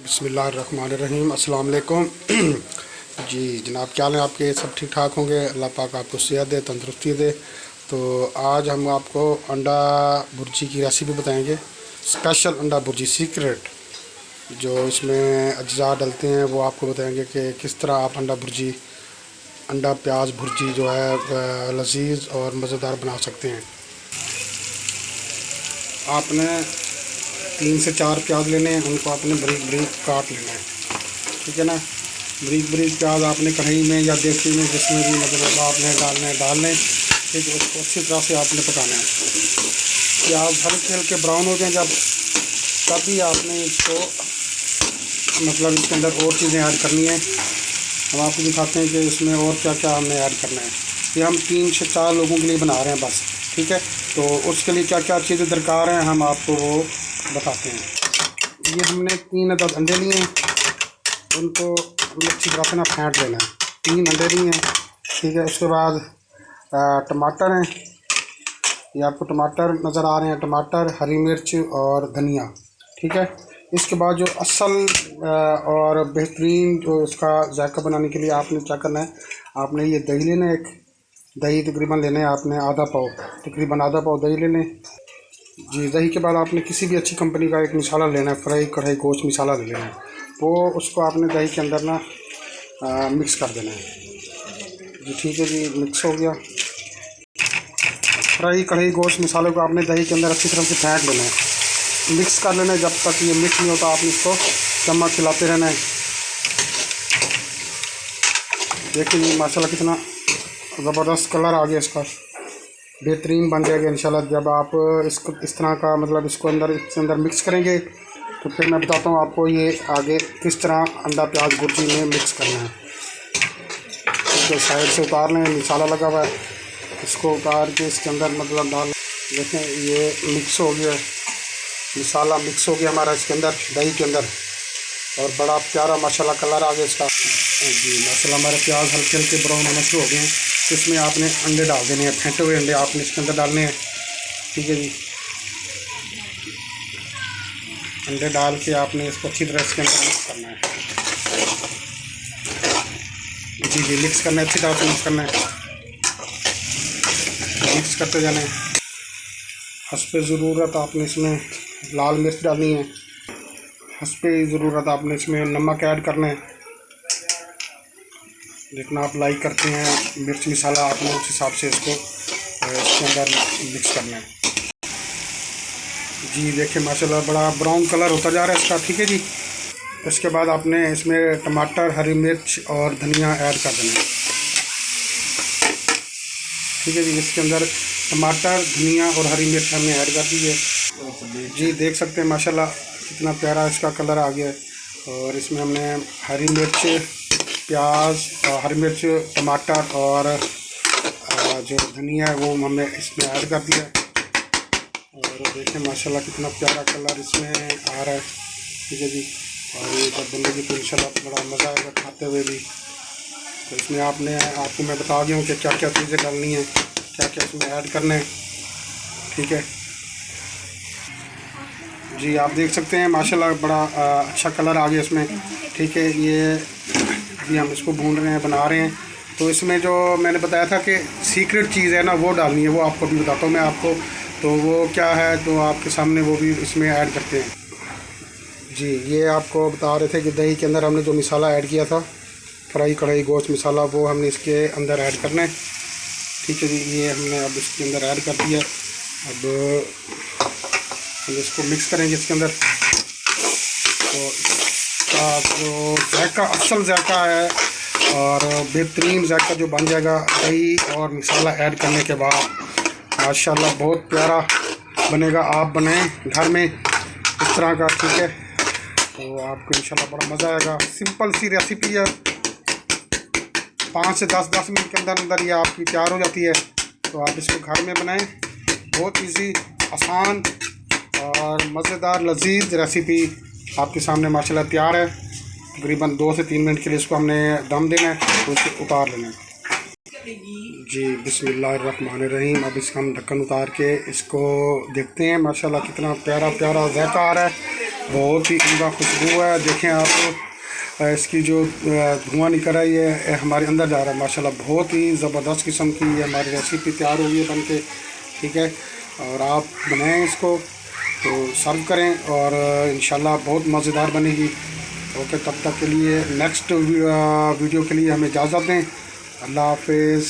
बिस्मिल्लाहिर्रहमानिर्रहीम। अस्सलाम वालेकुम। जी जनाब, क्या हाल है आपके? सब ठीक ठाक होंगे। अल्लाह पाक आपको सेहत दे, तंदुरुस्ती दे। तो आज हम आपको अंडा भुर्जी की रेसिपी बताएंगे। स्पेशल अंडा भुर्जी सीक्रेट, जो इसमें अज्जा डलते हैं वो आपको बताएंगे कि किस तरह आप अंडा भुर्जी, अंडा प्याज भुर्जी जो है लजीज और मज़ेदार बना सकते हैं। आपने 3 से 4 प्याज लेने हैं, उनको आपने बारीक बारीक काट लेना है, ठीक है ना। बारीक बारीक प्याज आपने कढ़ाई में या देसी में जिसमें भी मतलब आपने डाल लें, ठीक है। उसको अच्छी तरह से आपने पकाना है। प्याज हल्के हल्के ब्राउन हो जाए जब, तभी आपने इसको मतलब इसके अंदर और चीज़ें ऐड करनी है। हम आपको दिखाते हैं कि इसमें और क्या क्या हमने ऐड करना है। ये हम 3 से 4 लोगों के लिए बना रहे हैं बस, ठीक है। तो उसके लिए क्या क्या चीज़ें दरकार हैं हम आपको वो बताते हैं। ये हमने 3 अदद अंडे लिए हैं, उनको अच्छी तरह से ना फेंट लेना है। 3 अंडे लिए हैं, ठीक है। उसके बाद टमाटर हैं, ये आपको टमाटर नज़र आ रहे हैं, टमाटर, हरी मिर्च और धनिया, ठीक है। इसके बाद जो असल और बेहतरीन जो इसका जायका बनाने के लिए आपने क्या करना है, आपने ये दही लेना है। एक दही तकरीबन लेना है आपने तकरीबन आधा पाव दही ले लें। जी, दही के बाद आपने किसी भी अच्छी कंपनी का एक मसाला लेना है, फ्राई कढ़ाई गोश्त मसाला ले लेना है। वो उसको आपने दही के अंदर ना मिक्स कर देना है। जी ठीक है जी, मिक्स हो गया। फ्राई कढ़ाई गोश्त मसाले को आपने दही के अंदर अच्छी तरह से फेंट लेना है, मिक्स कर लेना है। जब तक ये मिक्स नहीं होता आपने इसको चम्मच खिलाते रहना है। देखिए जी माशाल्लाह कितना ज़बरदस्त कलर आ गया इसका, बेहतरीन बन जाएगा इंशाल्लाह। जब आप इसको इस तरह का मतलब इसके अंदर मिक्स करेंगे तो फिर मैं बताता हूँ आपको ये आगे किस तरह अंडा प्याज भुर्जी में मिक्स करना है। इसको साइड से उतार लें, मसाला लगा हुआ है, इसको उतार के इसके अंदर मतलब डाल। देखें ये मिक्स हो गया, मसाला मिक्स हो गया हमारा इसके अंदर दही के अंदर, और बड़ा प्यारा माशाल्लाह कलर आ गया इसका। जी माशाल्लाह हमारे प्याज हल्के हल्के ब्राउन होना शुरू हो गए हैं। तो इसमें आपने अंडे डाल देने हैं, फेंटे हुए अंडे आपने इसके अंदर डालने हैं, ठीक है जी। अंडे डाल के आपने इसको अच्छी तरह इसके अंदर मिक्स करना है। जी जी मिक्स करना है, अच्छी तरह से मिक्स करना है, मिक्स करते जाना है। हस्बे ज़रूरत आपने इसमें लाल मिर्च डालनी है, हस्बे ज़रूरत आपने इसमें नमक ऐड करना है। जितना आप लाइक करते हैं मिर्च मसाला आपने उस हिसाब से इसको इसके अंदर मिक्स करना है। जी देखिए माशाल्लाह बड़ा ब्राउन कलर होता जा रहा है इसका, ठीक है जी। इसके बाद आपने इसमें टमाटर, हरी मिर्च और धनिया ऐड कर देना है, ठीक है जी। इसके अंदर टमाटर, धनिया और हरी मिर्च हमने ऐड कर दी है। जी देख सकते हैं माशाल्लाह कितना प्यारा इसका कलर आ गया है। और इसमें हमने हरी मिर्च, प्याज, हरी मिर्च, टमाटर और जो धनिया है वो हमने इसमें ऐड कर दिया है। और देखें माशाल्लाह कितना प्यारा कलर इसमें आ रहा है, ठीक है जी। और ये जब बनेगी तो इंशाल्लाह बड़ा मज़ा आएगा खाते हुए भी। तो इसमें आपको मैं बता दूँ कि क्या क्या चीज़ें डालनी है, क्या क्या इसमें ऐड करना है, ठीक है जी। आप देख सकते हैं माशाल्लाह बड़ा अच्छा कलर आ गया इसमें, ठीक है। ये जी हम इसको भून रहे हैं, बना रहे हैं। तो इसमें जो मैंने बताया था कि सीक्रेट चीज़ है ना वो डालनी है, वो आपको भी बताता हूँ मैं आपको। तो वो क्या है तो आपके सामने वो भी इसमें ऐड करते हैं। जी ये आपको बता रहे थे कि दही के अंदर हमने जो मसाला ऐड किया था, फ्राई कढ़ाई गोश्त मसाला, वो हमने इसके अंदर ऐड करना है, ठीक है जी। ये हमने अब इसके अंदर ऐड कर दिया। अब हम इसको मिक्स करेंगे इसके अंदर। तो इसका जो जायका, असल जायका है और बेहतरीन जायका जो बन जाएगा दही और मसाला ऐड करने के बाद, माशाल्लाह बहुत प्यारा बनेगा। आप बनाएं घर में इस तरह का, ठीक है। तो आपको इंशाल्लाह बड़ा मज़ा आएगा। सिंपल सी रेसिपी है, 5 से 10 मिनट के अंदर अंदर ये आपकी तैयार हो जाती है। तो आप इसको घर में बनाएं, बहुत इजी, आसान और मज़ेदार लजीज रेसिपी आपके सामने माशाल्लाह तैयार है। तकरीबन 2 से 3 मिनट के लिए इसको हमने दम देना है, तो इसको उतार लेना है। जी बिस्मिल्लाहिर्रहमानिर्रहीम। अब इसका हम ढक्कन उतार के इसको देखते हैं। माशाल्लाह कितना प्यारा प्यारा जायका आ रहा है। बहुत ही उम्दा खुशबू है। देखें आप, इसकी जो धुआं निकल रहा है ये हमारे अंदर जा रहा है माशाल्लाह। बहुत ही ज़बरदस्त किस्म की ये हमारी रेसिपी तैयार हो गई है बन के, ठीक है। और आप बनाएं इसको तो सर्व करें और इंशाल्लाह बहुत मज़ेदार बनेगी। ओके, तब तक के लिए नेक्स्ट वीडियो के लिए हमें इजाज़त दें। अल्लाह हाफिज़।